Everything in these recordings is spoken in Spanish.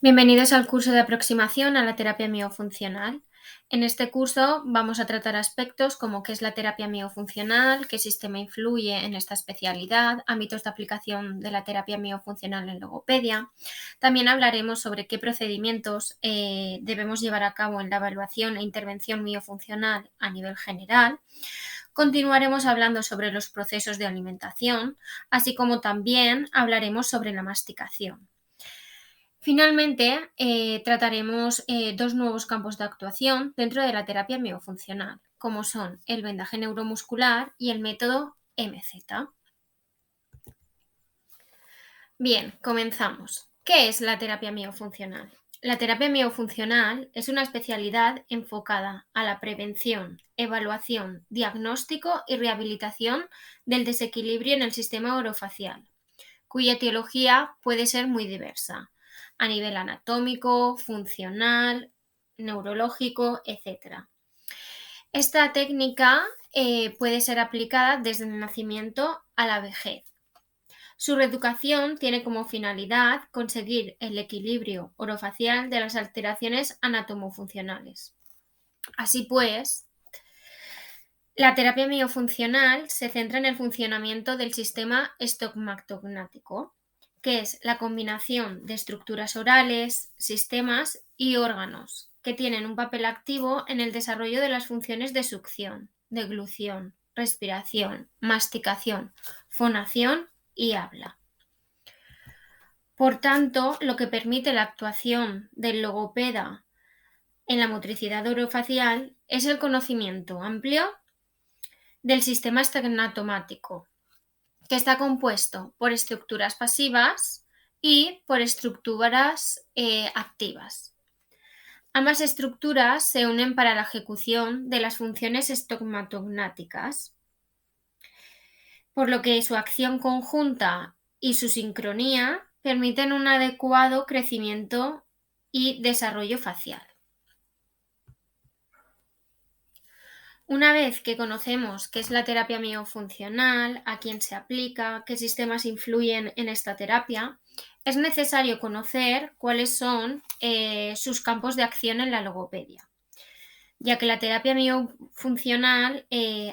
Bienvenidos al curso de aproximación a la terapia miofuncional. En este curso vamos a tratar aspectos como qué es la terapia miofuncional, qué sistema influye en esta especialidad, ámbitos de aplicación de la terapia miofuncional en logopedia. También hablaremos sobre qué procedimientos debemos llevar a cabo en la evaluación e intervención miofuncional a nivel general. Continuaremos hablando sobre los procesos de alimentación, así como también hablaremos sobre la masticación. Finalmente, trataremos dos nuevos campos de actuación dentro de la terapia miofuncional, como son el vendaje neuromuscular y el método MZ. Bien, comenzamos. ¿Qué es la terapia miofuncional? La terapia miofuncional es una especialidad enfocada a la prevención, evaluación, diagnóstico y rehabilitación del desequilibrio en el sistema orofacial, cuya etiología puede ser muy diversa, a nivel anatómico, funcional, neurológico, etc. Esta técnica puede ser aplicada desde el nacimiento a la vejez. Su reeducación tiene como finalidad conseguir el equilibrio orofacial de las alteraciones anatomofuncionales. Así pues, la terapia miofuncional se centra en el funcionamiento del sistema estomacognático, que es la combinación de estructuras orales, sistemas y órganos que tienen un papel activo en el desarrollo de las funciones de succión, deglución, respiración, masticación, fonación y habla. Por tanto, lo que permite la actuación del logopeda en la motricidad orofacial es el conocimiento amplio del sistema esternatomático, que está compuesto por estructuras pasivas y por estructuras activas. Ambas estructuras se unen para la ejecución de las funciones estomatomáticas, por lo que su acción conjunta y su sincronía permiten un adecuado crecimiento y desarrollo facial. Una vez que conocemos qué es la terapia miofuncional, a quién se aplica, qué sistemas influyen en esta terapia, es necesario conocer cuáles son sus campos de acción en la logopedia, ya que la terapia miofuncional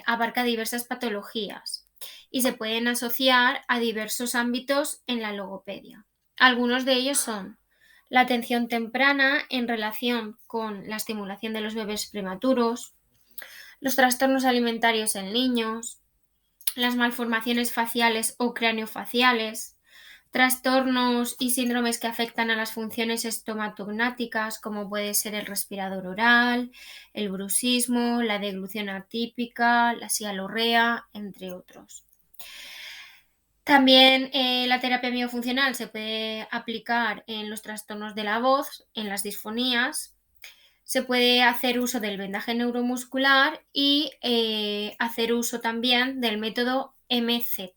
abarca diversas patologías y se pueden asociar a diversos ámbitos en la logopedia. Algunos de ellos son la atención temprana en relación con la estimulación de los bebés prematuros, los trastornos alimentarios en niños, las malformaciones faciales o craneofaciales, trastornos y síndromes que afectan a las funciones estomatognáticas, como puede ser el respirador oral, el bruxismo, la deglución atípica, la sialorrea, entre otros. También la terapia miofuncional se puede aplicar en los trastornos de la voz, en las disfonías. Se puede hacer uso del vendaje neuromuscular y hacer uso también del método MZ,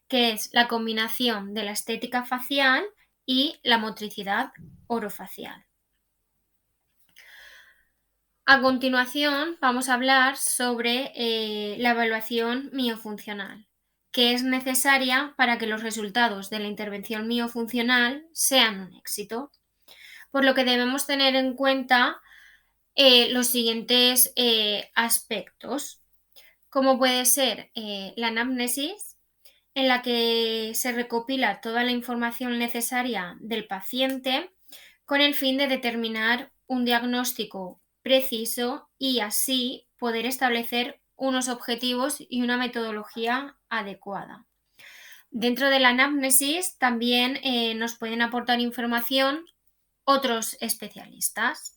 que es la combinación de la estética facial y la motricidad orofacial. A continuación vamos a hablar sobre la evaluación miofuncional, que es necesaria para que los resultados de la intervención miofuncional sean un éxito, por lo que debemos tener en cuenta los siguientes aspectos, como puede ser la anamnesis, en la que se recopila toda la información necesaria del paciente con el fin de determinar un diagnóstico preciso y así poder establecer unos objetivos y una metodología adecuada. Dentro de la anamnesis también nos pueden aportar información otros especialistas.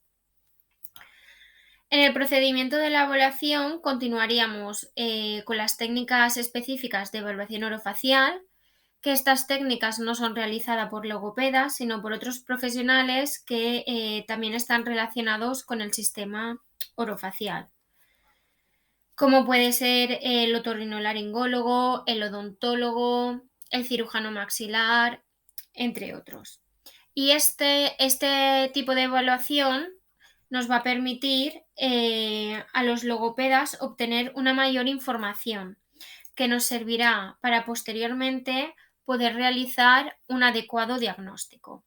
En el procedimiento de la evaluación continuaríamos con las técnicas específicas de evaluación orofacial, que estas técnicas no son realizadas por logopedas, sino por otros profesionales que también están relacionados con el sistema orofacial, como puede ser el otorrinolaringólogo, el odontólogo, el cirujano maxilar, entre otros. Y este tipo de evaluación nos va a permitir a los logopedas obtener una mayor información que nos servirá para posteriormente poder realizar un adecuado diagnóstico.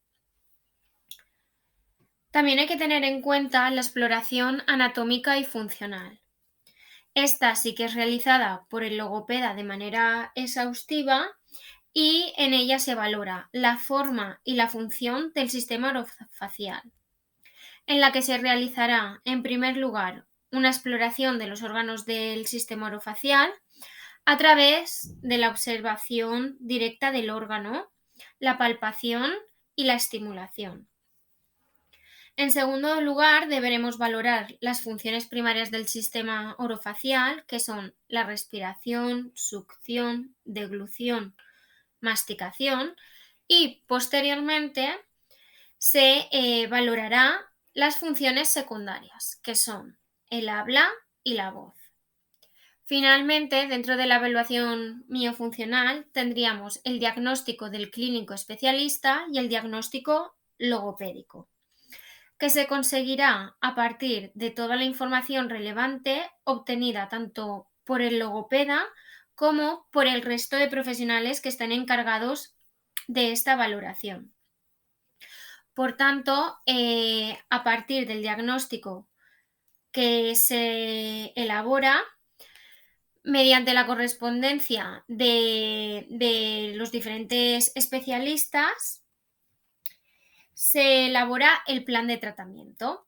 También hay que tener en cuenta la exploración anatómica y funcional. Esta sí que es realizada por el logopeda de manera exhaustiva y en ella se valora la forma y la función del sistema orofacial, en la que se realizará, en primer lugar, una exploración de los órganos del sistema orofacial a través de la observación directa del órgano, la palpación y la estimulación. En segundo lugar, deberemos valorar las funciones primarias del sistema orofacial, que son la respiración, succión, deglución, masticación, y posteriormente se valorará las funciones secundarias, que son el habla y la voz. Finalmente, dentro de la evaluación miofuncional tendríamos el diagnóstico del clínico especialista y el diagnóstico logopédico, que se conseguirá a partir de toda la información relevante obtenida tanto por el logopeda como por el resto de profesionales que estén encargados de esta valoración. Por tanto, a partir del diagnóstico que se elabora, mediante la correspondencia de los diferentes especialistas, se elabora el plan de tratamiento.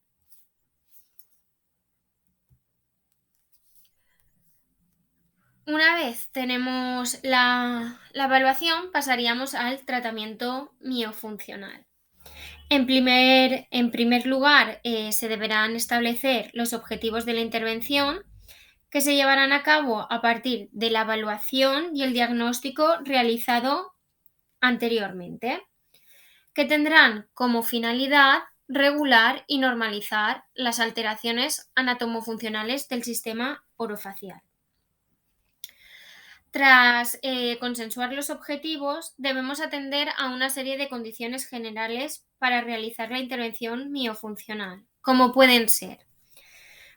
Una vez tenemos la evaluación, pasaríamos al tratamiento miofuncional. En primer lugar, se deberán establecer los objetivos de la intervención, que se llevarán a cabo a partir de la evaluación y el diagnóstico realizado anteriormente, que tendrán como finalidad regular y normalizar las alteraciones anatomofuncionales del sistema orofacial. Tras consensuar los objetivos, debemos atender a una serie de condiciones generales para realizar la intervención miofuncional, como pueden ser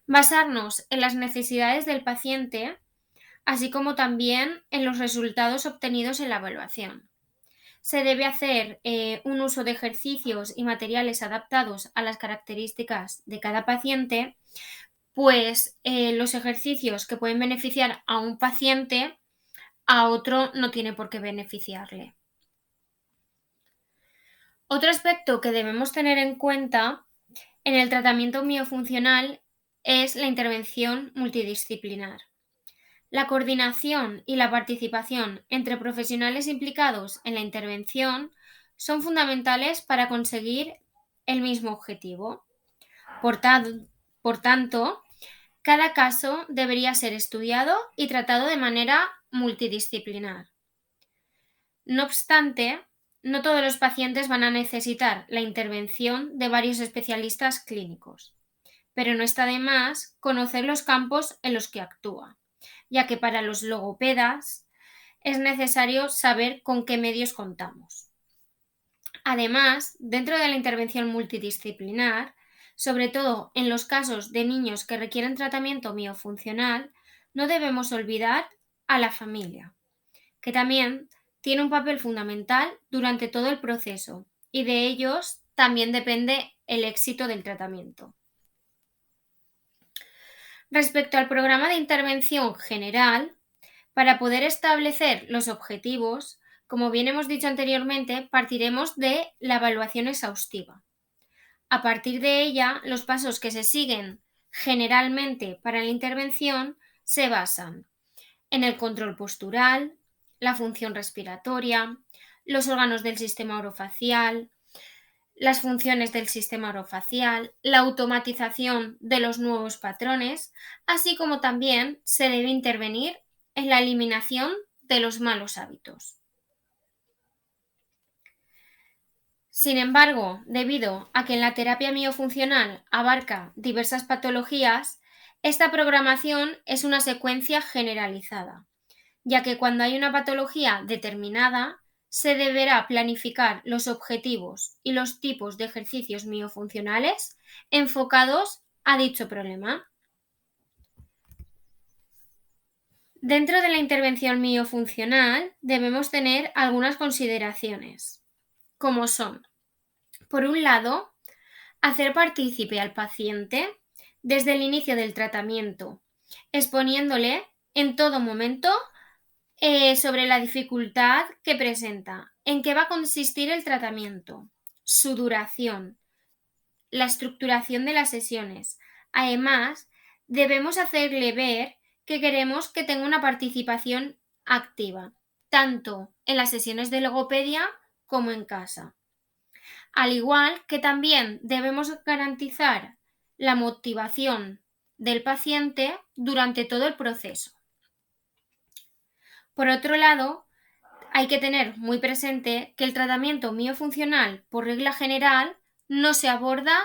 basarnos en las necesidades del paciente, así como también en los resultados obtenidos en la evaluación. Se debe hacer un uso de ejercicios y materiales adaptados a las características de cada paciente, pues los ejercicios que pueden beneficiar a un paciente, a otro no tiene por qué beneficiarle. Otro aspecto que debemos tener en cuenta en el tratamiento miofuncional es la intervención multidisciplinar. La coordinación y la participación entre profesionales implicados en la intervención son fundamentales para conseguir el mismo objetivo. Por tanto, cada caso debería ser estudiado y tratado de manera multidisciplinar. No obstante, no todos los pacientes van a necesitar la intervención de varios especialistas clínicos, pero no está de más conocer los campos en los que actúa, ya que para los logopedas es necesario saber con qué medios contamos. Además, dentro de la intervención multidisciplinar, sobre todo en los casos de niños que requieren tratamiento miofuncional, no debemos olvidar a la familia, que también tiene un papel fundamental durante todo el proceso y de ellos también depende el éxito del tratamiento. Respecto al programa de intervención general, para poder establecer los objetivos, como bien hemos dicho anteriormente, partiremos de la evaluación exhaustiva. A partir de ella, los pasos que se siguen generalmente para la intervención se basan en el control postural, la función respiratoria, los órganos del sistema orofacial, las funciones del sistema orofacial, la automatización de los nuevos patrones, así como también se debe intervenir en la eliminación de los malos hábitos. Sin embargo, debido a que la terapia miofuncional abarca diversas patologías, esta programación es una secuencia generalizada, ya que cuando hay una patología determinada, se deberá planificar los objetivos y los tipos de ejercicios miofuncionales enfocados a dicho problema. Dentro de la intervención miofuncional debemos tener algunas consideraciones, como son, por un lado, Hacer partícipe al paciente desde el inicio del tratamiento, exponiéndole en todo momento sobre la dificultad que presenta, en qué va a consistir el tratamiento, su duración, la estructuración de las sesiones. Además, debemos hacerle ver que queremos que tenga una participación activa, tanto en las sesiones de logopedia como en casa. Al igual que también debemos garantizar la motivación del paciente durante todo el proceso. Por otro lado, hay que tener muy presente que el tratamiento miofuncional, por regla general, no se aborda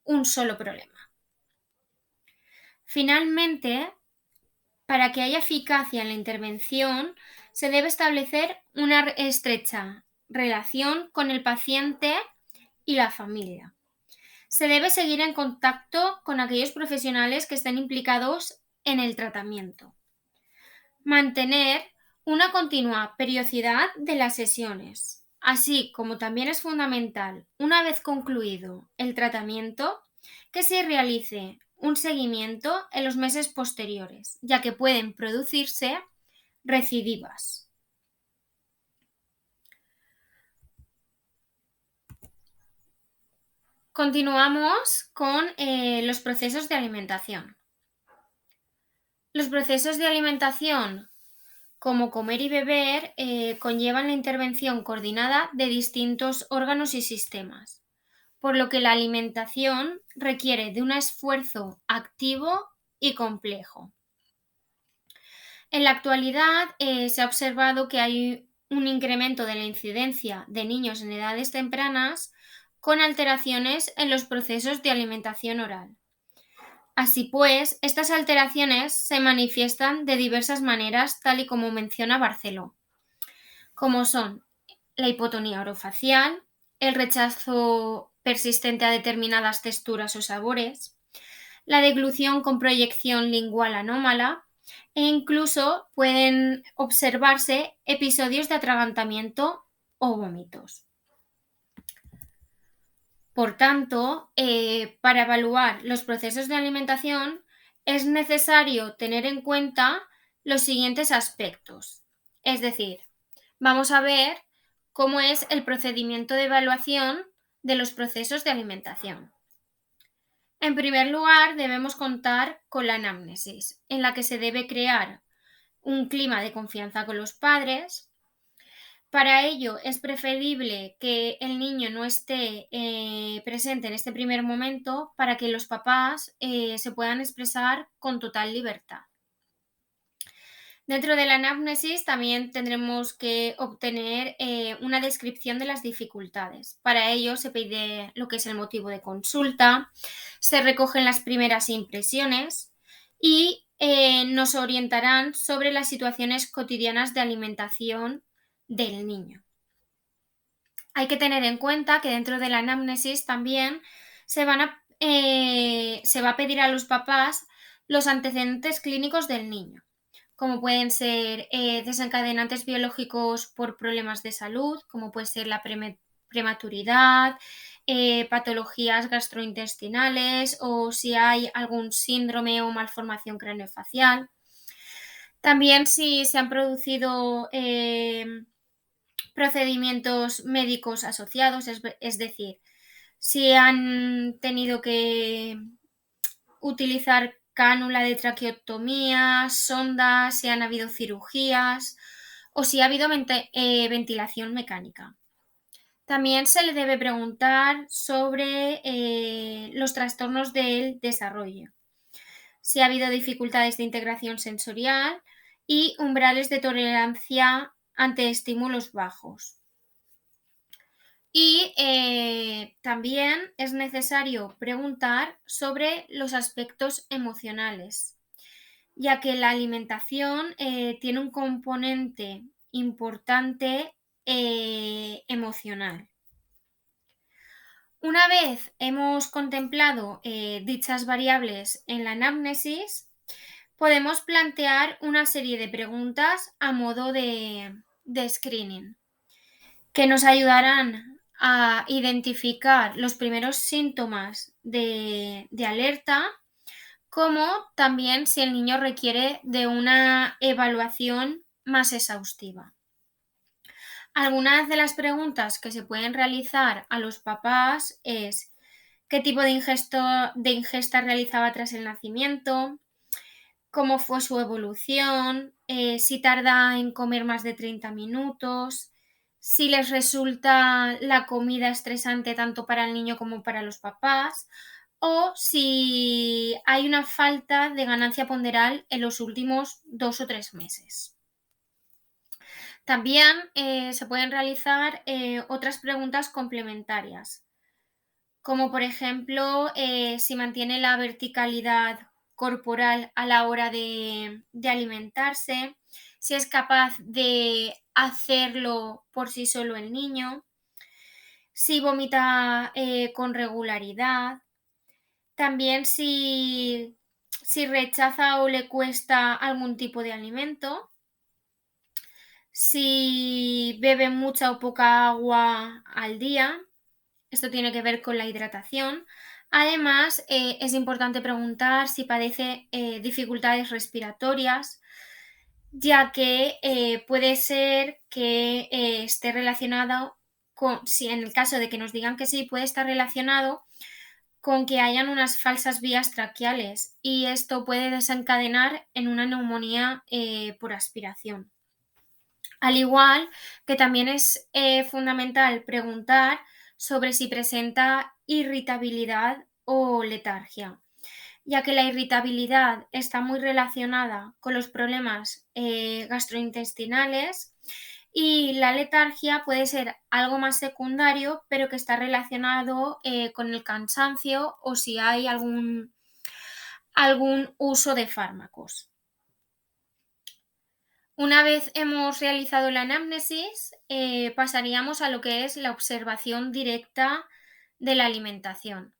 un solo problema. Finalmente, para que haya eficacia en la intervención, se debe establecer una estrecha relación con el paciente y la familia. Se debe seguir en contacto con aquellos profesionales que estén implicados en el tratamiento. Mantener una continua periodicidad de las sesiones, así como también es fundamental, una vez concluido el tratamiento, que se realice un seguimiento en los meses posteriores, ya que pueden producirse recidivas. Continuamos con los procesos de alimentación. Los procesos de alimentación, como comer y beber, conllevan la intervención coordinada de distintos órganos y sistemas, por lo que la alimentación requiere de un esfuerzo activo y complejo. En la actualidad se ha observado que hay un incremento de la incidencia de niños en edades tempranas con alteraciones en los procesos de alimentación oral. Así pues, estas alteraciones se manifiestan de diversas maneras, tal y como menciona Barceló, como son la hipotonía orofacial, el rechazo persistente a determinadas texturas o sabores, la deglución con proyección lingual anómala e incluso pueden observarse episodios de atragantamiento o vómitos. Por tanto, para evaluar los procesos de alimentación es necesario tener en cuenta los siguientes aspectos. Es decir, vamos a ver cómo es el procedimiento de evaluación de los procesos de alimentación. En primer lugar, debemos contar con la anamnesis, en la que se debe crear un clima de confianza con los padres. Para ello es preferible que el niño no esté presente en este primer momento para que los papás se puedan expresar con total libertad. Dentro de la anamnesis también tendremos que obtener una descripción de las dificultades. Para ello se pide lo que es el motivo de consulta, se recogen las primeras impresiones y nos orientarán sobre las situaciones cotidianas de alimentación del niño. Hay que tener en cuenta que dentro de la anamnesis también se va a pedir a los papás los antecedentes clínicos del niño, como pueden ser desencadenantes biológicos por problemas de salud, como puede ser la prematuridad, patologías gastrointestinales o si hay algún síndrome o malformación craneofacial. También si se han producido procedimientos médicos asociados, es decir, si han tenido que utilizar cánula de traqueotomía, sondas, si han habido cirugías o si ha habido ventilación mecánica. También se le debe preguntar sobre los trastornos del desarrollo, si ha habido dificultades de integración sensorial y umbrales de tolerancia ante estímulos bajos. Y también es necesario preguntar sobre los aspectos emocionales, ya que la alimentación tiene un componente importante emocional. Una vez hemos contemplado dichas variables en la anamnesis, podemos plantear una serie de preguntas a modo de screening que nos ayudarán a identificar los primeros síntomas de alerta, como también si el niño requiere de una evaluación más exhaustiva. Algunas de las preguntas que se pueden realizar a los papás es: ¿qué tipo de ingesta realizaba tras el nacimiento? ¿Cómo fue su evolución? Si tarda en comer más de 30 minutos, si les resulta la comida estresante tanto para el niño como para los papás, o si hay una falta de ganancia ponderal en los últimos 2 o 3 meses. También se pueden realizar otras preguntas complementarias, como por ejemplo si mantiene la verticalidad corporal a la hora de alimentarse, si es capaz de hacerlo por sí solo el niño, si vomita con regularidad, también si rechaza o le cuesta algún tipo de alimento, si bebe mucha o poca agua al día. Esto tiene que ver con la hidratación. Además, es importante preguntar si padece dificultades respiratorias, ya que puede ser que esté relacionado con, si en el caso de que nos digan que sí, puede estar relacionado con que hayan unas falsas vías traqueales, y esto puede desencadenar en una neumonía por aspiración. Al igual que también es fundamental preguntar sobre si presenta irritabilidad o letargia, ya que la irritabilidad está muy relacionada con los problemas gastrointestinales, y la letargia puede ser algo más secundario, pero que está relacionado con el cansancio o si hay algún uso de fármacos. Una vez hemos realizado la anamnesis, pasaríamos a lo que es la observación directa de la alimentación.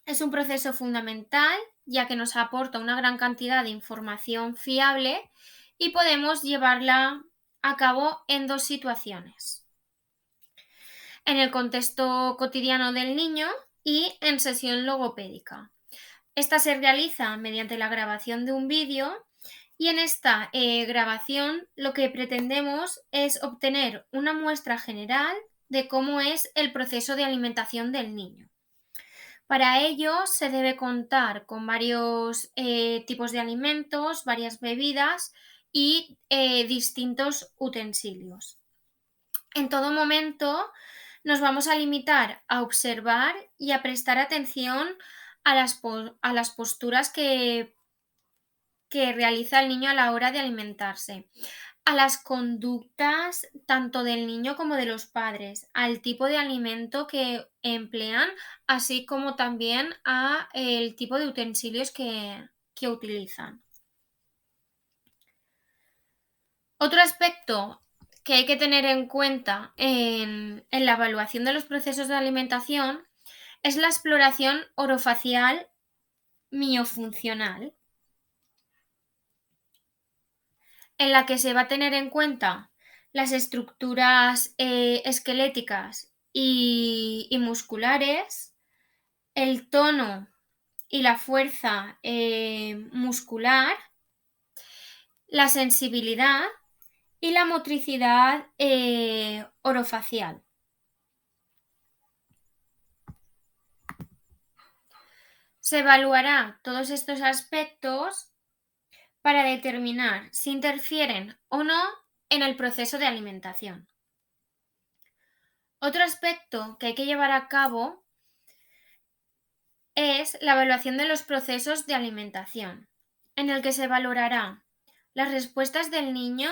Es un proceso fundamental, ya que nos aporta una gran cantidad de información fiable y podemos llevarla a cabo en dos situaciones: en el contexto cotidiano del niño y en sesión logopédica. Esta se realiza mediante la grabación de un vídeo, y en esta grabación lo que pretendemos es obtener una muestra general de cómo es el proceso de alimentación del niño. Para ello se debe contar con varios tipos de alimentos, varias bebidas y distintos utensilios. En todo momento nos vamos a limitar a observar y a prestar atención a las posturas que realiza el niño a la hora de alimentarse, a las conductas tanto del niño como de los padres, al tipo de alimento que emplean, así como también a el tipo de utensilios que utilizan. Otro aspecto que hay que tener en cuenta en la evaluación de los procesos de alimentación es la exploración orofacial miofuncional, en la que se va a tener en cuenta las estructuras esqueléticas y musculares, el tono y la fuerza muscular, la sensibilidad y la motricidad orofacial. Se evaluará todos estos aspectos para determinar si interfieren o no en el proceso de alimentación. Otro aspecto que hay que llevar a cabo es la evaluación de los procesos de alimentación, en el que se valorará las respuestas del niño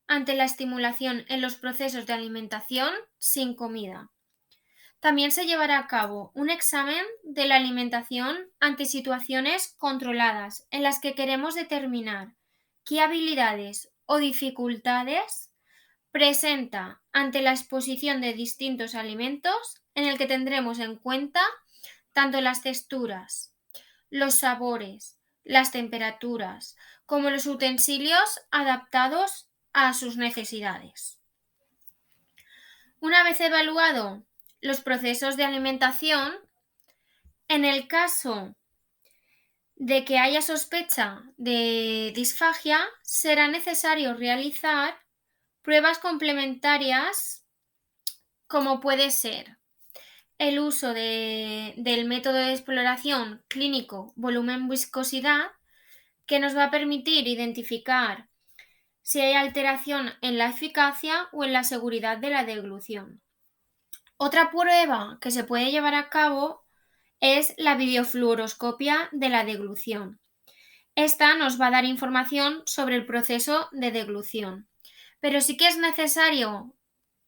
ante la estimulación en los procesos de alimentación sin comida. También se llevará a cabo un examen de la alimentación ante situaciones controladas, en las que queremos determinar qué habilidades o dificultades presenta ante la exposición de distintos alimentos, en el que tendremos en cuenta tanto las texturas, los sabores, las temperaturas, como los utensilios adaptados a sus necesidades. Una vez evaluado los procesos de alimentación, en el caso de que haya sospecha de disfagia, será necesario realizar pruebas complementarias, como puede ser el uso del método de exploración clínico volumen-viscosidad, que nos va a permitir identificar si hay alteración en la eficacia o en la seguridad de la deglución. Otra prueba que se puede llevar a cabo es la videofluoroscopia de la deglución. Esta nos va a dar información sobre el proceso de deglución, pero sí que es necesario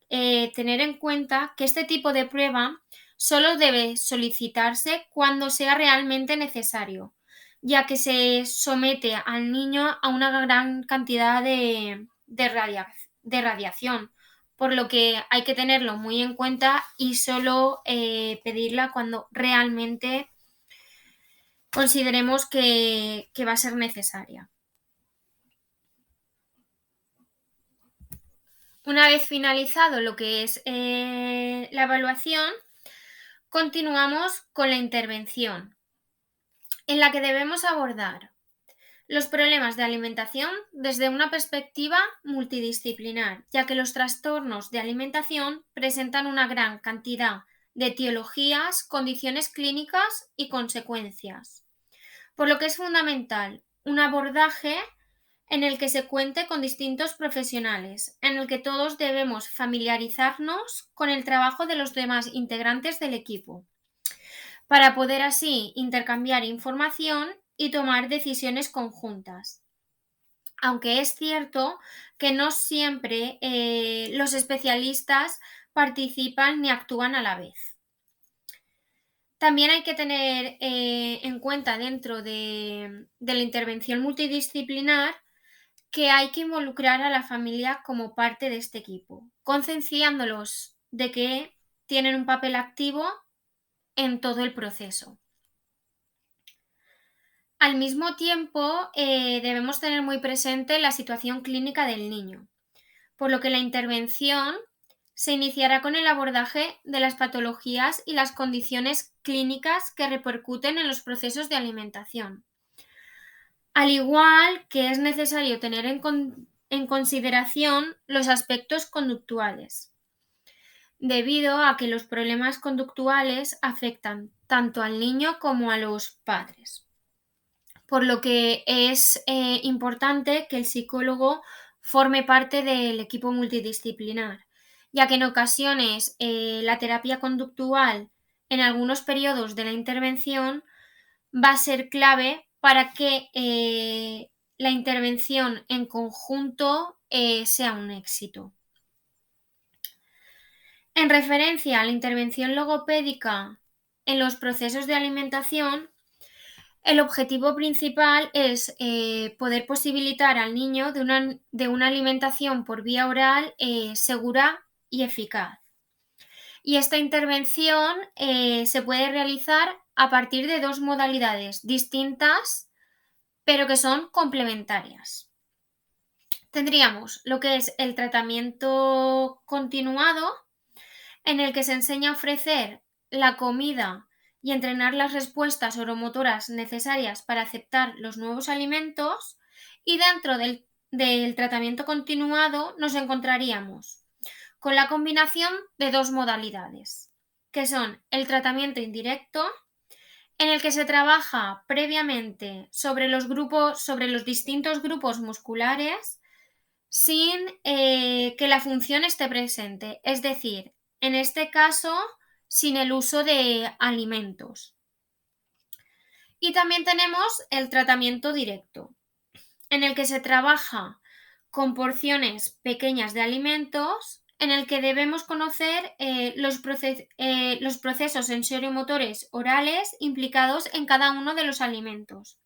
tener en cuenta que este tipo de prueba solo debe solicitarse cuando sea realmente necesario, ya que se somete al niño a una gran cantidad de radiación, por lo que hay que tenerlo muy en cuenta y solo pedirla cuando realmente consideremos que va a ser necesaria. Una vez finalizado lo que es la evaluación, continuamos con la intervención, en la que debemos abordar los problemas de alimentación desde una perspectiva multidisciplinar, ya que los trastornos de alimentación presentan una gran cantidad de etiologías, condiciones clínicas y consecuencias, por lo que es fundamental un abordaje en el que se cuente con distintos profesionales, en el que todos debemos familiarizarnos con el trabajo de los demás integrantes del equipo, para poder así intercambiar información y tomar decisiones conjuntas. Aunque es cierto que no siempre los especialistas participan ni actúan a la vez. También hay que tener en cuenta dentro de la intervención multidisciplinar que hay que involucrar a la familia como parte de este equipo, concienciándolos de que tienen un papel activo en todo el proceso. Al mismo tiempo, debemos tener muy presente la situación clínica del niño, por lo que la intervención se iniciará con el abordaje de las patologías y las condiciones clínicas que repercuten en los procesos de alimentación. Al igual que es necesario tener en consideración los aspectos conductuales, debido a que los problemas conductuales afectan tanto al niño como a los padres. Por lo que es importante que el psicólogo forme parte del equipo multidisciplinar, ya que en ocasiones la terapia conductual en algunos periodos de la intervención va a ser clave para que la intervención en conjunto sea un éxito. En referencia a la intervención logopédica en los procesos de alimentación, el objetivo principal es poder posibilitar al niño de una alimentación por vía oral segura y eficaz. Y esta intervención se puede realizar a partir de dos modalidades distintas, pero que son complementarias. Tendríamos lo que es el tratamiento continuado, en el que se enseña a ofrecer la comida y entrenar las respuestas oromotoras necesarias para aceptar los nuevos alimentos, y dentro del tratamiento continuado nos encontraríamos con la combinación de dos modalidades, que son el tratamiento indirecto, en el que se trabaja previamente sobre los distintos grupos musculares sin que la función esté presente, es decir, en este caso, sin el uso de alimentos. Y también tenemos el tratamiento directo, en el que se trabaja con porciones pequeñas de alimentos, en el que debemos conocer los procesos sensorio-motores orales implicados en cada uno de los alimentos,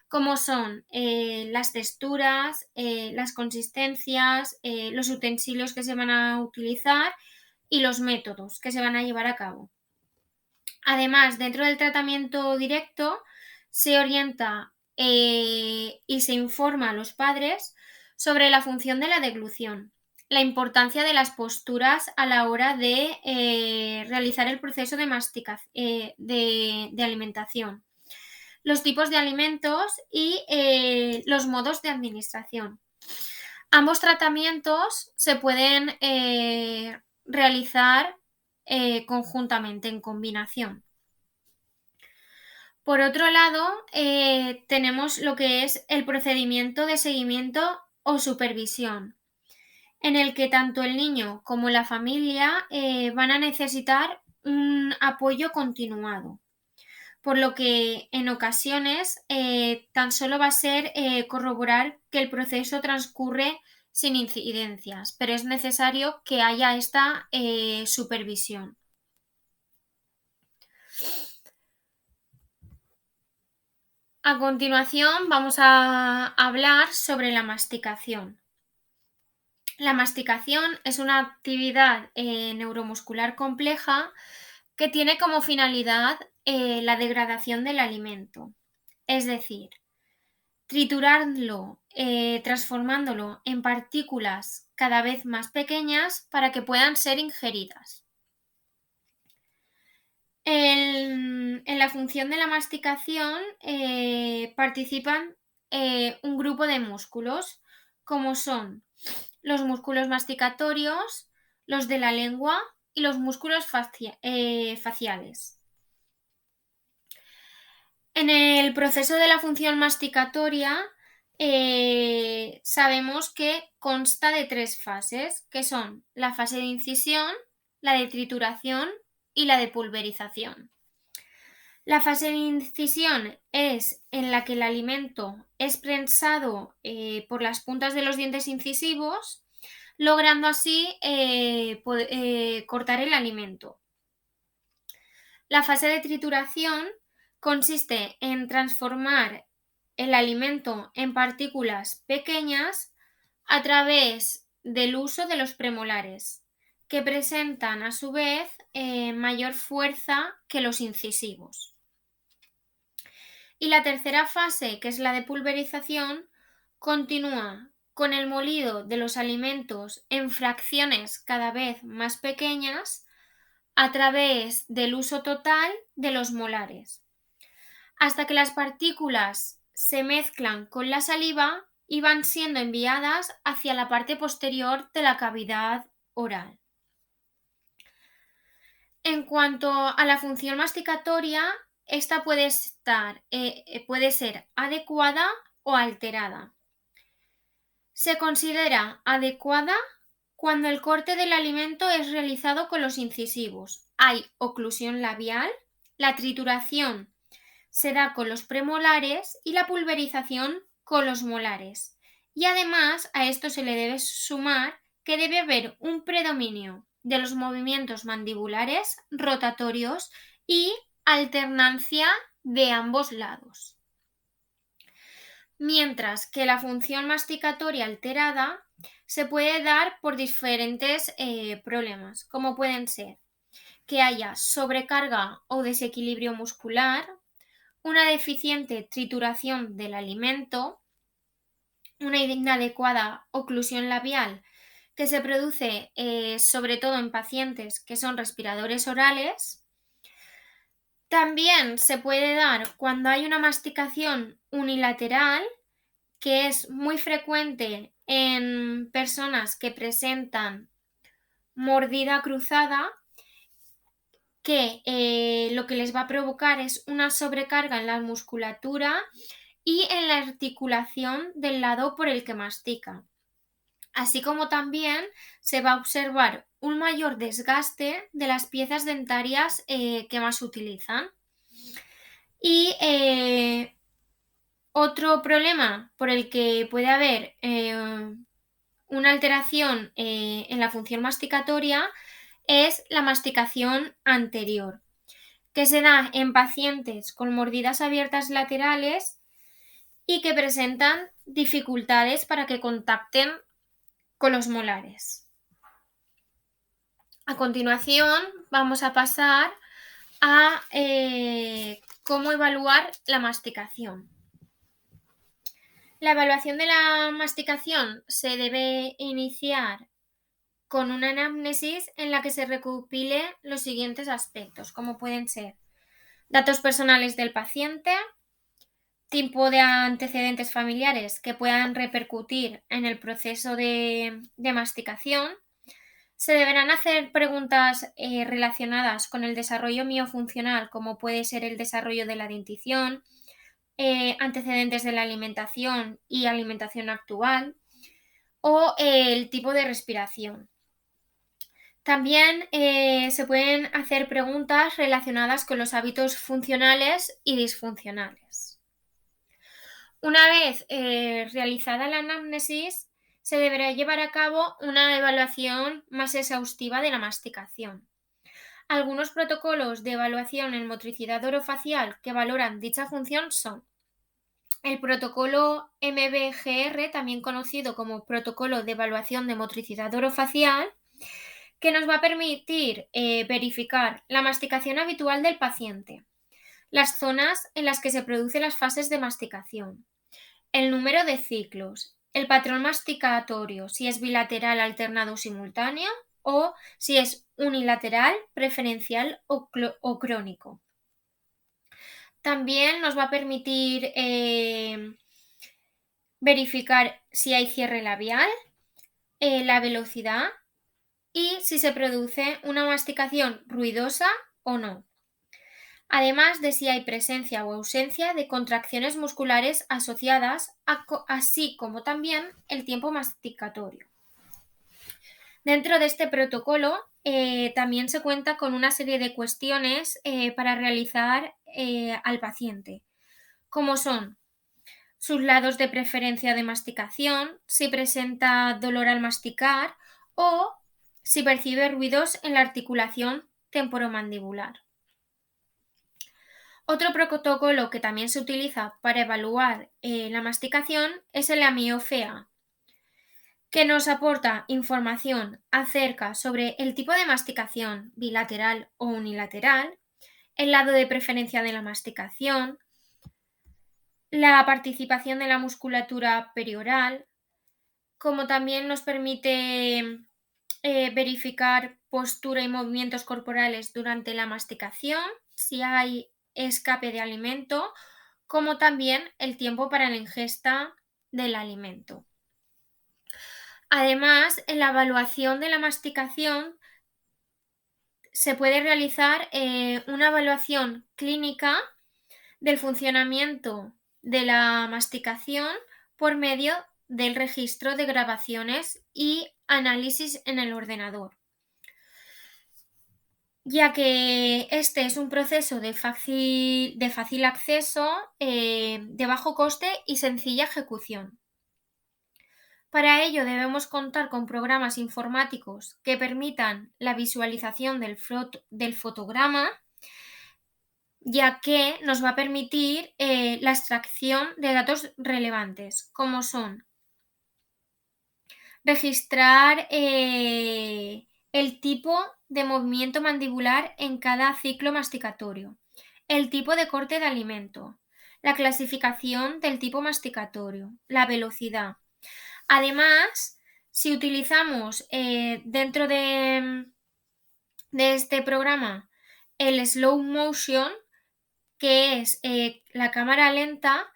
como son las texturas, las consistencias, los utensilios que se van a utilizar y los métodos que se van a llevar a cabo. Además, dentro del tratamiento directo se orienta y se informa a los padres sobre la función de la deglución, la importancia de las posturas a la hora de realizar el proceso de alimentación, los tipos de alimentos y los modos de administración. Ambos tratamientos se pueden realizar conjuntamente, en combinación. Por otro lado, tenemos lo que es el procedimiento de seguimiento o supervisión, en el que tanto el niño como la familia van a necesitar un apoyo continuado, por lo que en ocasiones tan solo va a ser corroborar que el proceso transcurre sin incidencias, pero es necesario que haya esta supervisión. A continuación vamos a hablar sobre la masticación. La masticación es una actividad neuromuscular compleja que tiene como finalidad la degradación del alimento, es decir, triturarlo, transformándolo en partículas cada vez más pequeñas para que puedan ser ingeridas. En la función de la masticación participan un grupo de músculos, como son los músculos masticatorios, los de la lengua y los músculos faciales. En el proceso de la función masticatoria sabemos que consta de 3 fases, que son la fase de incisión, la de trituración y la de pulverización. La fase de incisión es en la que el alimento es prensado por las puntas de los dientes incisivos, logrando así cortar el alimento. La fase de trituración consiste en transformar el alimento en partículas pequeñas a través del uso de los premolares, que presentan a su vez mayor fuerza que los incisivos. Y la tercera fase, que es la de pulverización, continúa con el molido de los alimentos en fracciones cada vez más pequeñas a través del uso total de los molares, hasta que las partículas se mezclan con la saliva y van siendo enviadas hacia la parte posterior de la cavidad oral. En cuanto a la función masticatoria, esta puede ser adecuada o alterada. Se considera adecuada cuando el corte del alimento es realizado con los incisivos. Hay oclusión labial, la trituración se da con los premolares y la pulverización con los molares. Y además a esto se le debe sumar que debe haber un predominio de los movimientos mandibulares rotatorios y alternancia de ambos lados. Mientras que la función masticatoria alterada se puede dar por diferentes problemas, como pueden ser que haya sobrecarga o desequilibrio muscular, una deficiente trituración del alimento, una inadecuada oclusión labial que se produce sobre todo en pacientes que son respiradores orales. También se puede dar cuando hay una masticación unilateral, que es muy frecuente en personas que presentan mordida cruzada, que lo que les va a provocar es una sobrecarga en la musculatura y en la articulación del lado por el que mastica. Así como también se va a observar un mayor desgaste de las piezas dentarias que más utilizan. Y otro problema por el que puede haber una alteración en la función masticatoria es la masticación anterior, que se da en pacientes con mordidas abiertas laterales y que presentan dificultades para que contacten con los molares. A continuación vamos a pasar a cómo evaluar la masticación. La evaluación de la masticación se debe iniciar con una anamnesis en la que se recopile los siguientes aspectos, como pueden ser datos personales del paciente, tipo de antecedentes familiares que puedan repercutir en el proceso de masticación. Se deberán hacer preguntas relacionadas con el desarrollo miofuncional, como puede ser el desarrollo de la dentición, antecedentes de la alimentación y alimentación actual, o el tipo de respiración. También se pueden hacer preguntas relacionadas con los hábitos funcionales y disfuncionales. Una vez realizada la anamnesis, se deberá llevar a cabo una evaluación más exhaustiva de la masticación. Algunos protocolos de evaluación en motricidad orofacial que valoran dicha función son el protocolo MBGR, también conocido como Protocolo de Evaluación de Motricidad Orofacial, que nos va a permitir verificar la masticación habitual del paciente, las zonas en las que se producen las fases de masticación, el número de ciclos, el patrón masticatorio, si es bilateral, alternado o simultáneo, o si es unilateral, preferencial o crónico. También nos va a permitir verificar si hay cierre labial, la velocidad y si se produce una masticación ruidosa o no. Además de si hay presencia o ausencia de contracciones musculares asociadas, así como también el tiempo masticatorio. Dentro de este protocolo también se cuenta con una serie de cuestiones para realizar al paciente, como son sus lados de preferencia de masticación, si presenta dolor al masticar o si percibe ruidos en la articulación temporomandibular. Otro protocolo que también se utiliza para evaluar la masticación es el AMIOFEA, que nos aporta información acerca sobre el tipo de masticación bilateral o unilateral, el lado de preferencia de la masticación, la participación de la musculatura perioral, como también nos permite verificar postura y movimientos corporales durante la masticación, si hay escape de alimento, como también el tiempo para la ingesta del alimento. Además, en la evaluación de la masticación se puede realizar una evaluación clínica del funcionamiento de la masticación por medio del registro de grabaciones y análisis en el ordenador, ya que este es un proceso de fácil acceso, de bajo coste y sencilla ejecución. Para ello debemos contar con programas informáticos que permitan la visualización del fotograma, ya que nos va a permitir la extracción de datos relevantes, como son registrar el tipo de movimiento mandibular en cada ciclo masticatorio, el tipo de corte de alimento, la clasificación del tipo masticatorio, la velocidad. Además, si utilizamos dentro de este programa el slow motion, que es la cámara lenta,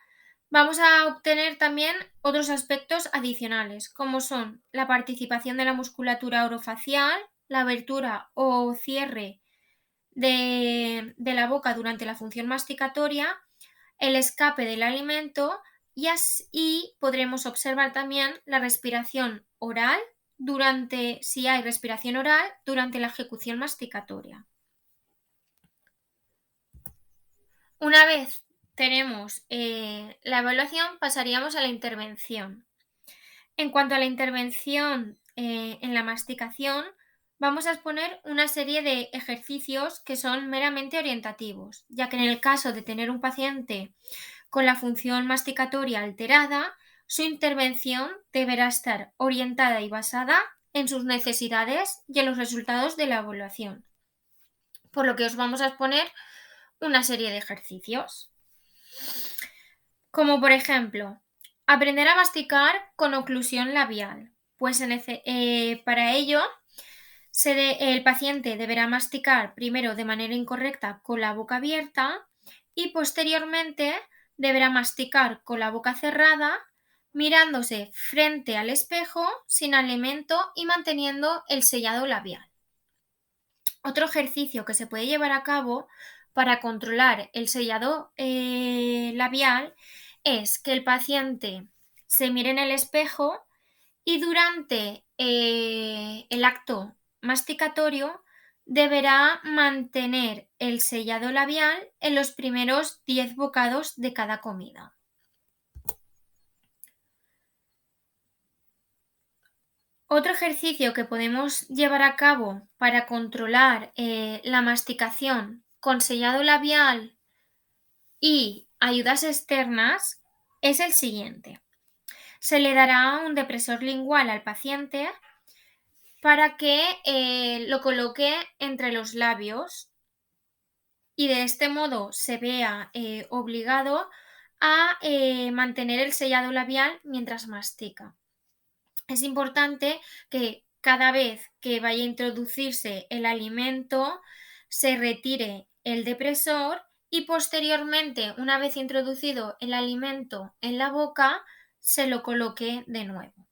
vamos a obtener también otros aspectos adicionales, como son la participación de la musculatura orofacial, la abertura o cierre de la boca durante la función masticatoria, el escape del alimento y así podremos observar también la respiración oral si hay respiración oral durante la ejecución masticatoria. Una vez tenemos la evaluación, pasaríamos a la intervención. En cuanto a la intervención en la masticación, vamos a exponer una serie de ejercicios que son meramente orientativos, ya que en el caso de tener un paciente con la función masticatoria alterada, su intervención deberá estar orientada y basada en sus necesidades y en los resultados de la evaluación. Por lo que os vamos a exponer una serie de ejercicios. Como por ejemplo, aprender a masticar con oclusión labial. Pues para ello El paciente deberá masticar primero de manera incorrecta con la boca abierta y posteriormente deberá masticar con la boca cerrada, mirándose frente al espejo sin alimento y manteniendo el sellado labial. Otro ejercicio que se puede llevar a cabo para controlar el sellado labial es que el paciente se mire en el espejo y durante el acto masticatorio deberá mantener el sellado labial en los primeros 10 bocados de cada comida. Otro ejercicio que podemos llevar a cabo para controlar la masticación con sellado labial y ayudas externas es el siguiente. Se le dará un depresor lingual al paciente para que lo coloque entre los labios y de este modo se vea obligado a mantener el sellado labial mientras mastica. Es importante que cada vez que vaya a introducirse el alimento se retire el depresor y posteriormente, una vez introducido el alimento en la boca, se lo coloque de nuevo.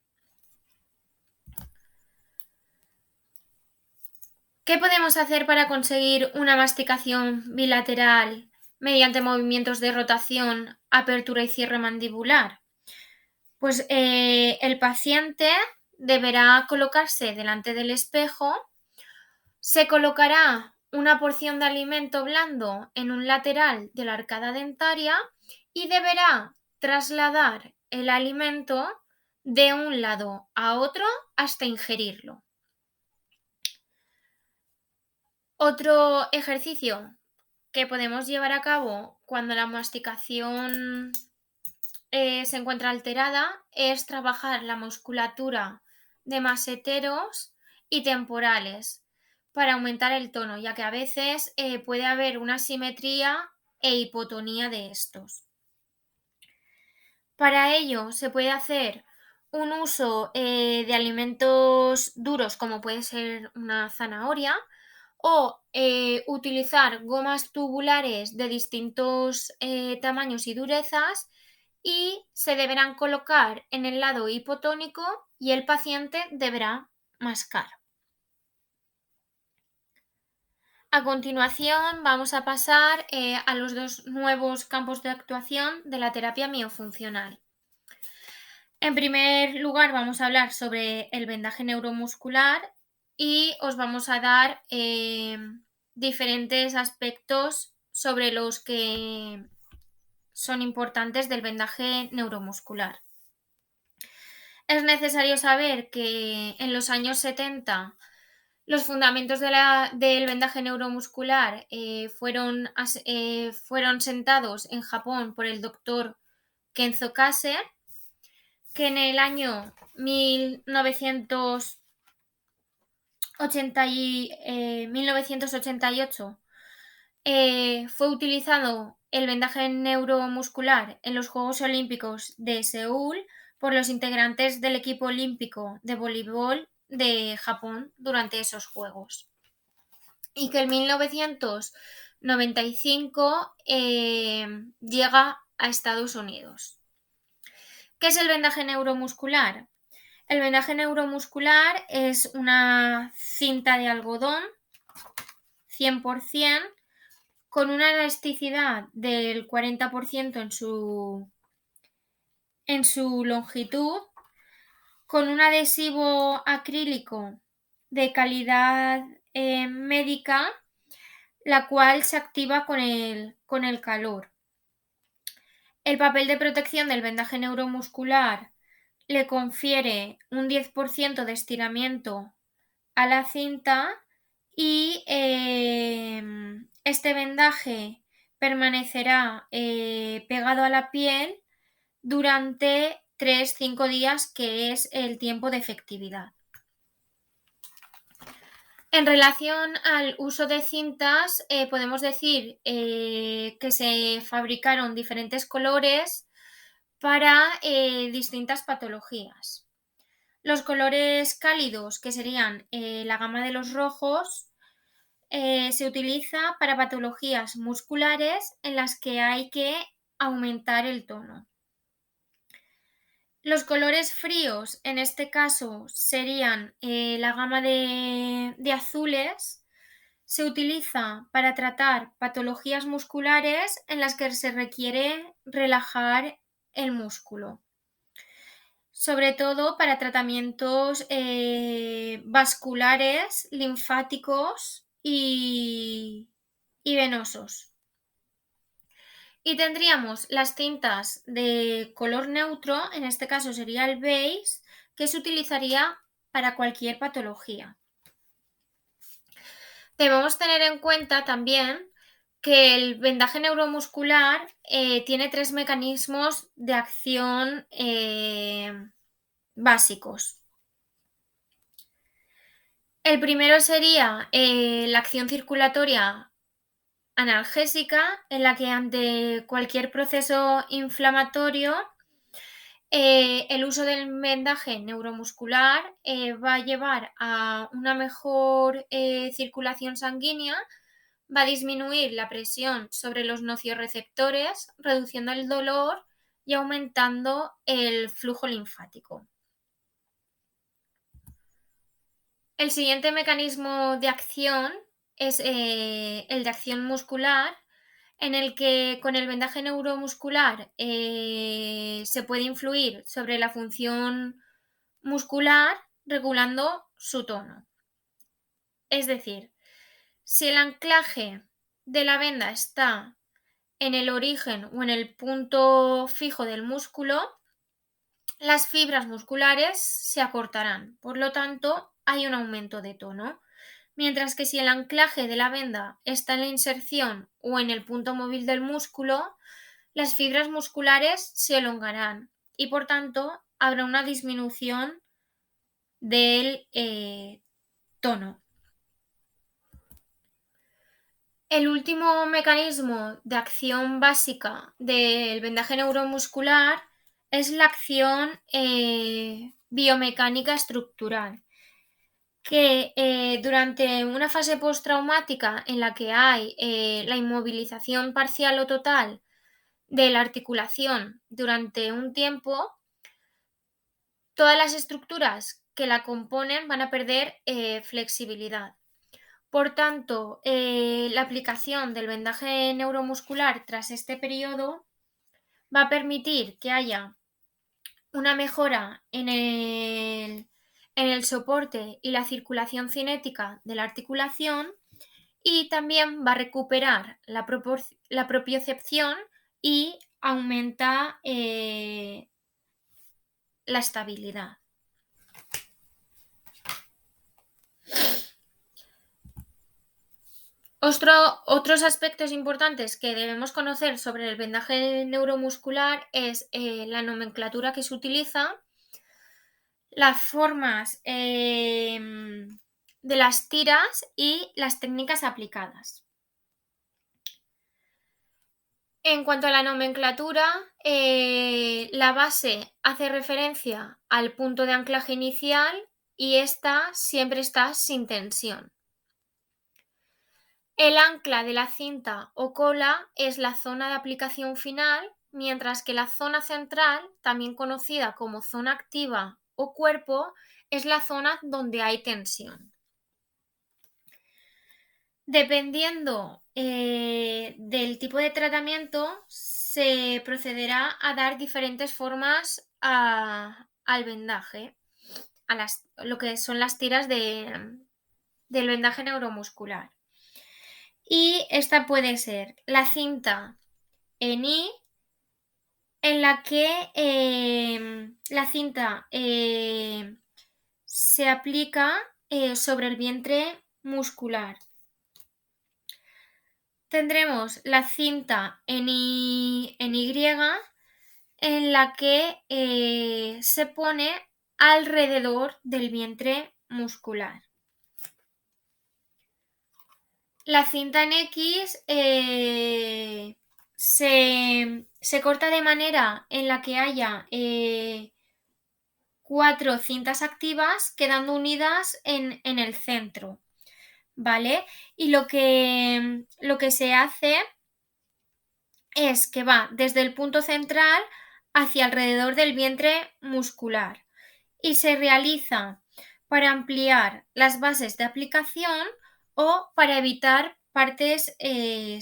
¿Qué podemos hacer para conseguir una masticación bilateral mediante movimientos de rotación, apertura y cierre mandibular? Pues el paciente deberá colocarse delante del espejo, se colocará una porción de alimento blando en un lateral de la arcada dentaria y deberá trasladar el alimento de un lado a otro hasta ingerirlo. Otro ejercicio que podemos llevar a cabo cuando la masticación se encuentra alterada es trabajar la musculatura de maseteros y temporales para aumentar el tono, ya que a veces puede haber una asimetría e hipotonía de estos. Para ello se puede hacer un uso de alimentos duros como puede ser una zanahoria o utilizar gomas tubulares de distintos tamaños y durezas y se deberán colocar en el lado hipotónico y el paciente deberá mascar. A continuación vamos a pasar a los dos nuevos campos de actuación de la terapia miofuncional. En primer lugar vamos a hablar sobre el vendaje neuromuscular y os vamos a dar diferentes aspectos sobre los que son importantes del vendaje neuromuscular. Es necesario saber que en los años 70 los fundamentos del vendaje neuromuscular fueron sentados en Japón por el doctor Kenzo Kase, que en el año 1988 fue utilizado el vendaje neuromuscular en los Juegos Olímpicos de Seúl por los integrantes del equipo olímpico de voleibol de Japón durante esos Juegos. Y que en 1995 llega a Estados Unidos. ¿Qué es el vendaje neuromuscular? El vendaje neuromuscular es una cinta de algodón 100% con una elasticidad del 40% en su longitud, con un adhesivo acrílico de calidad médica, la cual se activa con el calor. El papel de protección del vendaje neuromuscular le confiere un 10% de estiramiento a la cinta y este vendaje permanecerá pegado a la piel durante 3-5 días, que es el tiempo de efectividad. En relación al uso de cintas, podemos decir que se fabricaron diferentes colores para distintas patologías. Los colores cálidos, que serían la gama de los rojos, se utiliza para patologías musculares en las que hay que aumentar el tono. Los colores fríos, en este caso, serían la gama de azules. Se utiliza para tratar patologías musculares en las que se requiere relajar el músculo, sobre todo para tratamientos vasculares, linfáticos y venosos. Y tendríamos las tintas de color neutro, en este caso sería el beige, que se utilizaría para cualquier patología. Debemos tener en cuenta también que el vendaje neuromuscular tiene 3 mecanismos de acción básicos. El primero sería la acción circulatoria analgésica, en la que ante cualquier proceso inflamatorio, el uso del vendaje neuromuscular va a llevar a una mejor circulación sanguínea, va a disminuir la presión sobre los nociorreceptores, reduciendo el dolor y aumentando el flujo linfático. El siguiente mecanismo de acción es el de acción muscular, en el que con el vendaje neuromuscular se puede influir sobre la función muscular regulando su tono. Es decir, si el anclaje de la venda está en el origen o en el punto fijo del músculo, las fibras musculares se acortarán, por lo tanto hay un aumento de tono. Mientras que si el anclaje de la venda está en la inserción o en el punto móvil del músculo, las fibras musculares se elongarán y por tanto habrá una disminución del tono. El último mecanismo de acción básica del vendaje neuromuscular es la acción biomecánica estructural, que durante una fase postraumática en la que hay la inmovilización parcial o total de la articulación durante un tiempo, todas las estructuras que la componen van a perder flexibilidad. Por tanto, la aplicación del vendaje neuromuscular tras este periodo va a permitir que haya una mejora en el soporte y la circulación cinética de la articulación y también va a recuperar la propiocepción y aumenta la estabilidad. Otros aspectos importantes que debemos conocer sobre el vendaje neuromuscular es la nomenclatura que se utiliza, las formas de las tiras y las técnicas aplicadas. En cuanto a la nomenclatura, la base hace referencia al punto de anclaje inicial y esta siempre está sin tensión. El ancla de la cinta o cola es la zona de aplicación final, mientras que la zona central, también conocida como zona activa o cuerpo, es la zona donde hay tensión. Dependiendo del tipo de tratamiento, se procederá a dar diferentes formas al vendaje, lo que son las tiras del vendaje neuromuscular. Y esta puede ser la cinta en I, en la que la cinta se aplica sobre el vientre muscular. Tendremos la cinta en Y, en la que se pone alrededor del vientre muscular. La cinta en X se corta de manera en la que haya 4 cintas activas quedando unidas en el centro, ¿vale? Y lo que se hace es que va desde el punto central hacia alrededor del vientre muscular y se realiza para ampliar las bases de aplicación o para evitar partes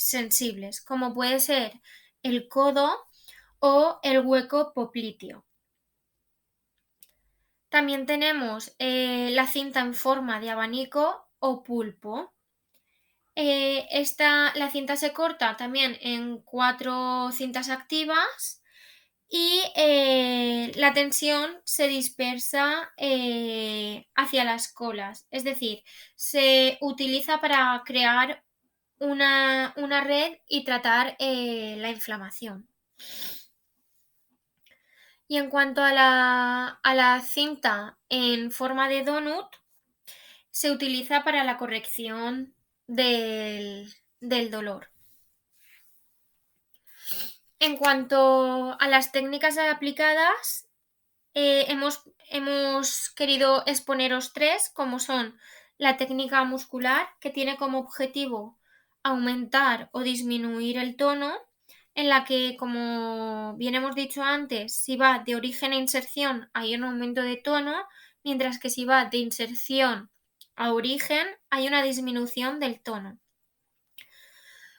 sensibles, como puede ser el codo o el hueco popliteo. También tenemos la cinta en forma de abanico o pulpo. La cinta se corta también en 4 cintas activas y la tensión se dispersa hacia las colas, es decir, se utiliza para crear una red y tratar la inflamación. Y en cuanto a la cinta en forma de donut, se utiliza para la corrección del dolor. En cuanto a las técnicas aplicadas, hemos querido exponeros 3, como son la técnica muscular, que tiene como objetivo aumentar o disminuir el tono, en la que, como bien hemos dicho antes, si va de origen a inserción hay un aumento de tono, mientras que si va de inserción a origen hay una disminución del tono.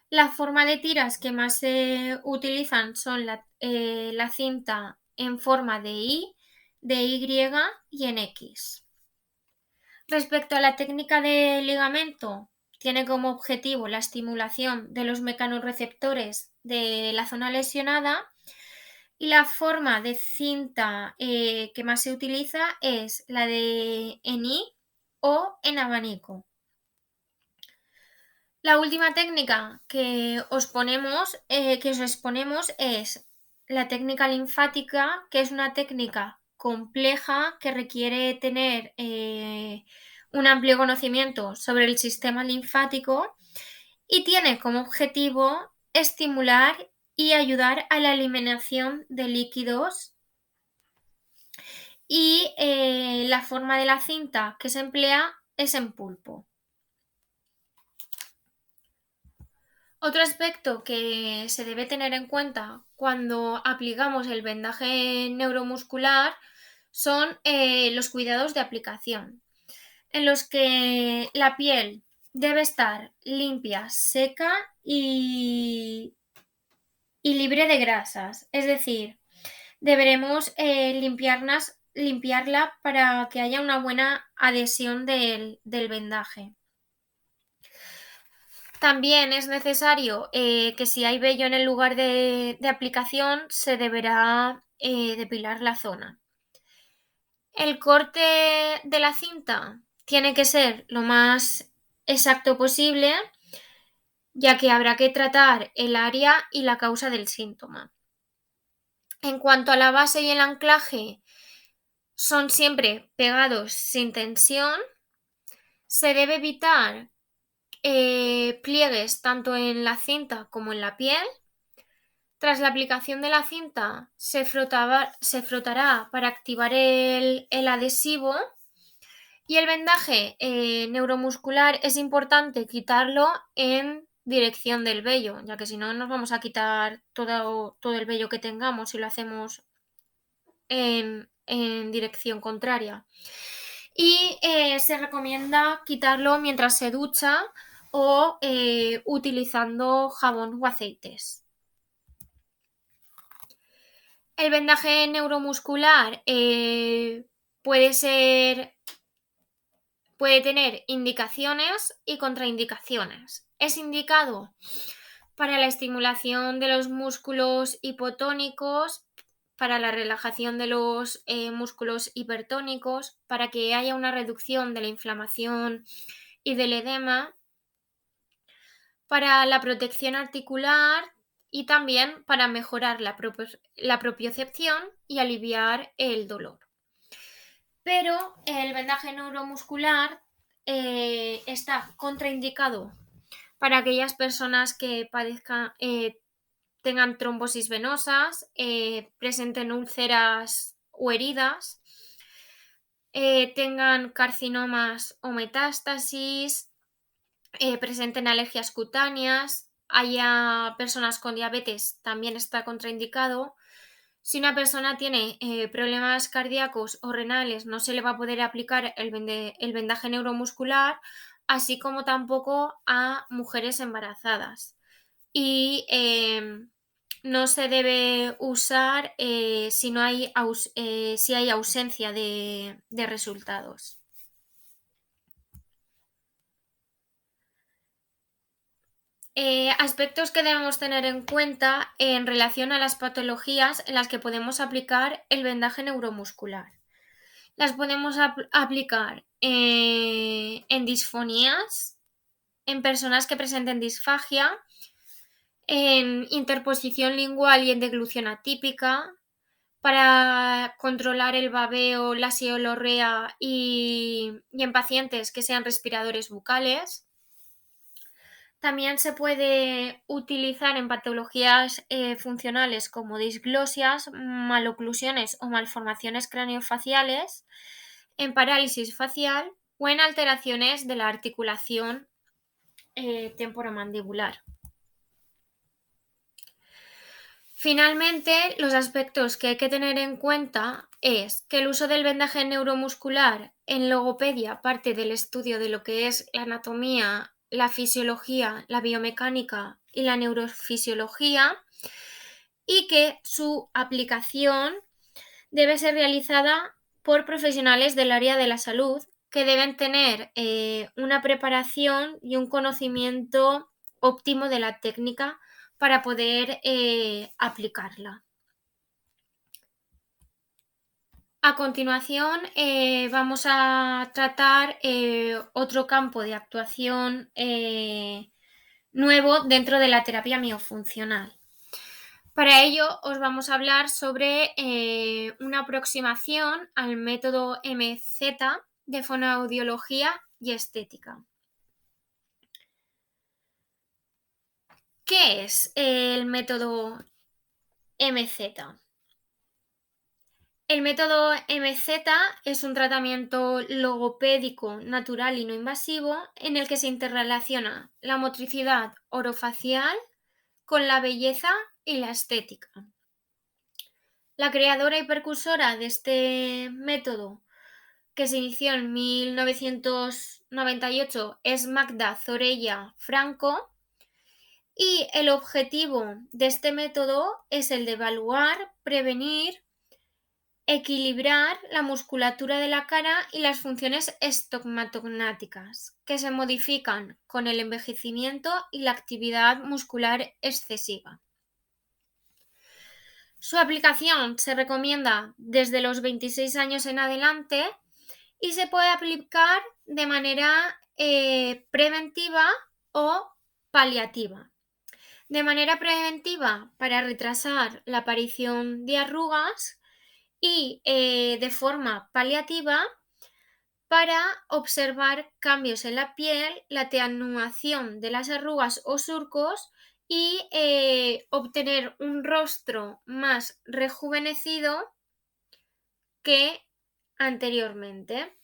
La forma de tiras que más se utilizan son la cinta en forma de Y y en X. Respecto a la técnica de ligamento, tiene como objetivo la estimulación de los mecanorreceptores de la zona lesionada y la forma de cinta que más se utiliza es la de en Y o en abanico. La última técnica que os exponemos es la técnica linfática, que es una técnica compleja que requiere tener un amplio conocimiento sobre el sistema linfático y tiene como objetivo estimular y ayudar a la eliminación de líquidos. Y la forma de la cinta que se emplea es en pulpo. Otro aspecto que se debe tener en cuenta cuando aplicamos el vendaje neuromuscular son los cuidados de aplicación, en los que la piel debe estar limpia, seca y libre de grasas. Es decir, deberemos limpiarla para que haya una buena adhesión del vendaje. También es necesario que si hay vello en el lugar de aplicación, se deberá depilar la zona. El corte de la cinta tiene que ser lo más exacto posible, ya que habrá que tratar el área y la causa del síntoma. En cuanto a la base y el anclaje, son siempre pegados sin tensión. Se debe evitar pliegues tanto en la cinta como en la piel. Tras la aplicación de la cinta se frotará para activar el adhesivo y el vendaje neuromuscular es importante quitarlo en dirección del vello, ya que si no nos vamos a quitar todo el vello que tengamos si lo hacemos en dirección contraria. Y se recomienda quitarlo mientras se ducha o utilizando jabón o aceites. El vendaje neuromuscular puede tener indicaciones y contraindicaciones. Es indicado para la estimulación de los músculos hipotónicos, para la relajación de los músculos hipertónicos, para que haya una reducción de la inflamación y del edema, para la protección articular y también para mejorar la propiocepción y aliviar el dolor. Pero el vendaje neuromuscular está contraindicado para aquellas personas que tengan trombosis venosas, presenten úlceras o heridas tengan carcinomas o metástasis, presenten alergias cutáneas, haya personas con diabetes, también está contraindicado. Si una persona tiene problemas cardíacos o renales, no se le va a poder aplicar el vendaje neuromuscular, así como tampoco a mujeres embarazadas. Y no se debe usar si hay ausencia de resultados. Aspectos que debemos tener en cuenta en relación a las patologías en las que podemos aplicar el vendaje neuromuscular. Las podemos aplicar en disfonías, en personas que presenten disfagia, en interposición lingual y en deglución atípica, para controlar el babeo, la sialorrea y en pacientes que sean respiradores bucales. También se puede utilizar en patologías funcionales como disglosias, maloclusiones o malformaciones craneofaciales, en parálisis facial o en alteraciones de la articulación temporomandibular. Finalmente, los aspectos que hay que tener en cuenta es que el uso del vendaje neuromuscular en logopedia parte del estudio de lo que es la anatomía, la fisiología, la biomecánica y la neurofisiología, y que su aplicación debe ser realizada por profesionales del área de la salud que deben tener una preparación y un conocimiento óptimo de la técnica para poder aplicarla. A continuación, vamos a tratar otro campo de actuación nuevo dentro de la terapia miofuncional. Para ello, os vamos a hablar sobre una aproximación al método MZ de fonoaudiología y estética. ¿Qué es el método MZ? El método MZ es un tratamiento logopédico natural y no invasivo en el que se interrelaciona la motricidad orofacial con la belleza y la estética. La creadora y precursora de este método, que se inició en 1998, es Magda Zorella Franco, y el objetivo de este método es el de evaluar, prevenir, equilibrar la musculatura de la cara y las funciones estomatognóticas, que se modifican con el envejecimiento y la actividad muscular excesiva. Su aplicación se recomienda desde los 26 años en adelante y se puede aplicar de manera preventiva o paliativa. De manera preventiva, para retrasar la aparición de arrugas, y de forma paliativa, para observar cambios en la piel, la atenuación de las arrugas o surcos y obtener un rostro más rejuvenecido que anteriormente.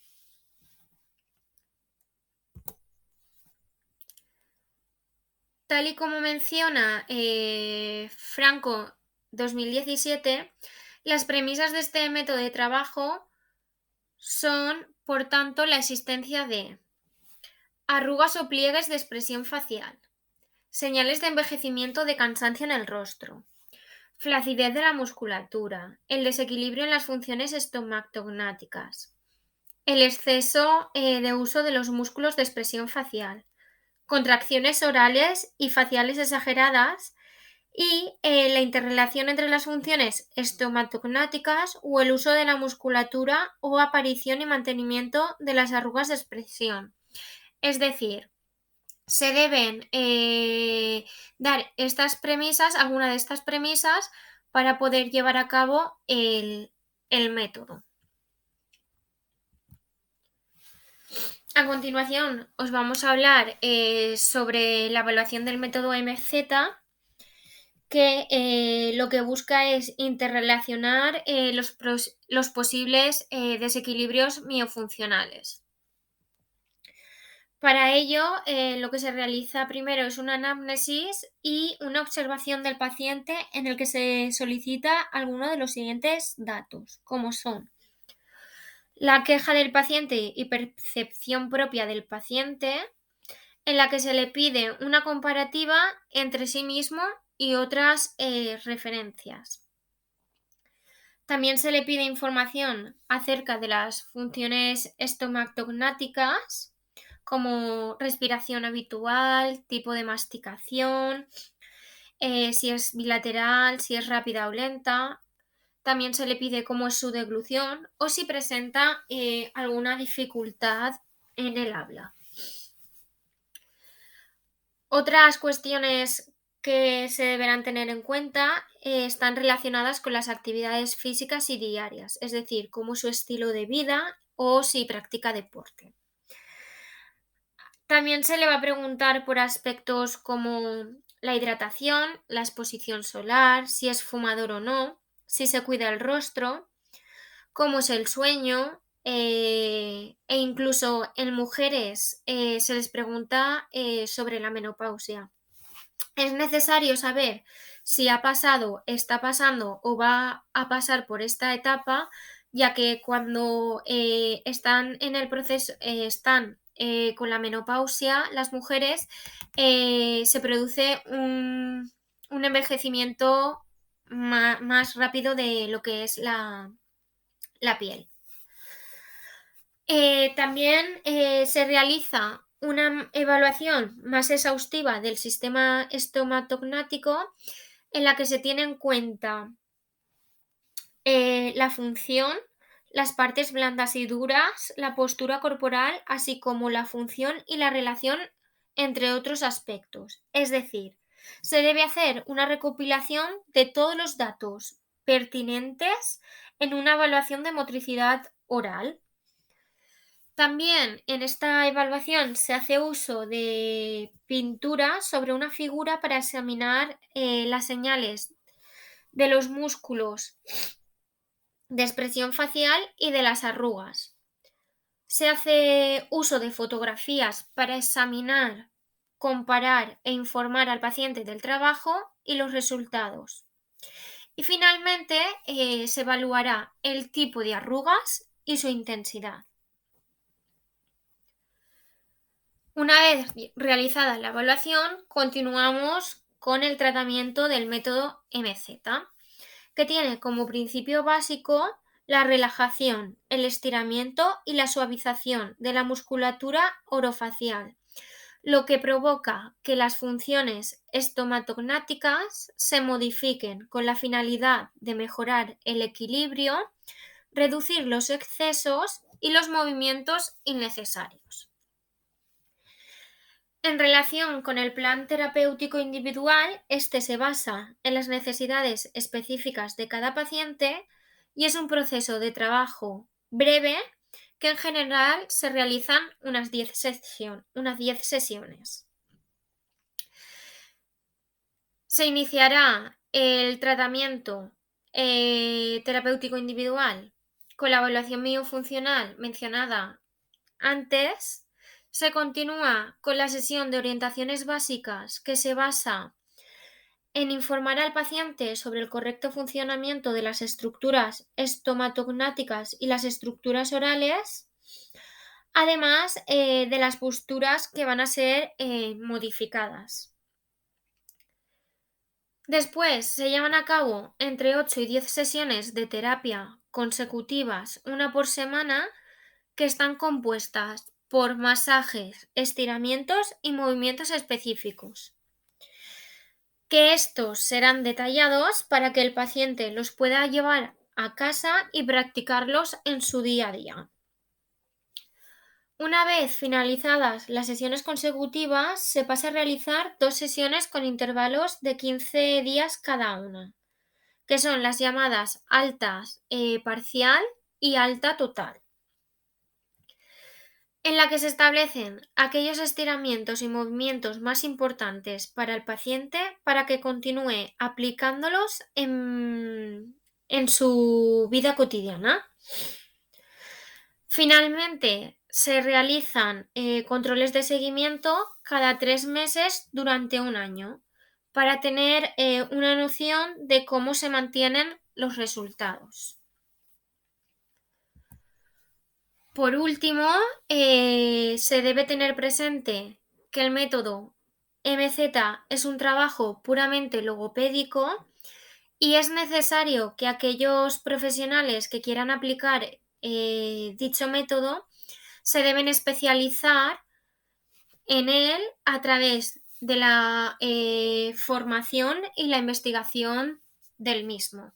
Tal y como menciona Franco 2017, las premisas de este método de trabajo son, por tanto, la existencia de arrugas o pliegues de expresión facial, señales de envejecimiento o de cansancio en el rostro, flacidez de la musculatura, el desequilibrio en las funciones estomatognáticas, el exceso de uso de los músculos de expresión facial, contracciones orales y faciales exageradas y la interrelación entre las funciones estomatognáticas o el uso de la musculatura o aparición y mantenimiento de las arrugas de expresión. Es decir, se deben dar estas premisas, alguna de estas premisas, para poder llevar a cabo el método. A continuación, os vamos a hablar sobre la evaluación del método MZ, que lo que busca es interrelacionar los posibles desequilibrios miofuncionales. Para ello, lo que se realiza primero es una anamnesis y una observación del paciente en el que se solicita alguno de los siguientes datos, como son la queja del paciente y percepción propia del paciente, en la que se le pide una comparativa entre sí mismo y otras referencias. También se le pide información acerca de las funciones estomatognáticas, como respiración habitual, tipo de masticación, si es bilateral, si es rápida o lenta. También se le pide cómo es su deglución o si presenta alguna dificultad en el habla. Otras cuestiones que se deberán tener en cuenta están relacionadas con las actividades físicas y diarias, es decir, cómo es su estilo de vida o si practica deporte. También se le va a preguntar por aspectos como la hidratación, la exposición solar, si es fumador o no, si se cuida el rostro, cómo es el sueño, e incluso en mujeres se les pregunta sobre la menopausia. Es necesario saber si ha pasado, está pasando o va a pasar por esta etapa, ya que cuando están en el proceso, están con la menopausia, las mujeres, se produce un envejecimiento más rápido de lo que es la piel. También se realiza una evaluación más exhaustiva del sistema estomatognático en la que se tiene en cuenta la función, las partes blandas y duras, la postura corporal, así como la función y la relación entre otros aspectos. Es decir, se debe hacer una recopilación de todos los datos pertinentes en una evaluación de motricidad oral. También en esta evaluación se hace uso de pintura sobre una figura para examinar las señales de los músculos de expresión facial y de las arrugas. Se hace uso de fotografías para examinar, comparar e informar al paciente del trabajo y los resultados. Y finalmente se evaluará el tipo de arrugas y su intensidad. Una vez realizada la evaluación, continuamos con el tratamiento del método MZ, que tiene como principio básico la relajación, el estiramiento y la suavización de la musculatura orofacial, lo que provoca que las funciones estomatognáticas se modifiquen con la finalidad de mejorar el equilibrio, reducir los excesos y los movimientos innecesarios. En relación con el plan terapéutico individual, este se basa en las necesidades específicas de cada paciente y es un proceso de trabajo breve que en general se realizan unas 10 sesiones. Se iniciará el tratamiento terapéutico individual con la evaluación miofuncional mencionada antes. Se continúa con la sesión de orientaciones básicas que se basa en informar al paciente sobre el correcto funcionamiento de las estructuras estomatognáticas y las estructuras orales, además de las posturas que van a ser modificadas. Después se llevan a cabo entre 8 y 10 sesiones de terapia consecutivas, una por semana, que están compuestas por masajes, estiramientos y movimientos específicos, que estos serán detallados para que el paciente los pueda llevar a casa y practicarlos en su día a día. Una vez finalizadas las sesiones consecutivas, se pasa a realizar 2 sesiones con intervalos de 15 días cada una, que son las llamadas altas parcial y alta total. en la que se establecen aquellos estiramientos y movimientos más importantes para el paciente para que continúe aplicándolos en su vida cotidiana. Finalmente, se realizan controles de seguimiento cada 3 meses durante un año para tener una noción de cómo se mantienen los resultados. Por último, se debe tener presente que el método MZ es un trabajo puramente logopédico y es necesario que aquellos profesionales que quieran aplicar dicho método se deben especializar en él a través de la formación y la investigación del mismo.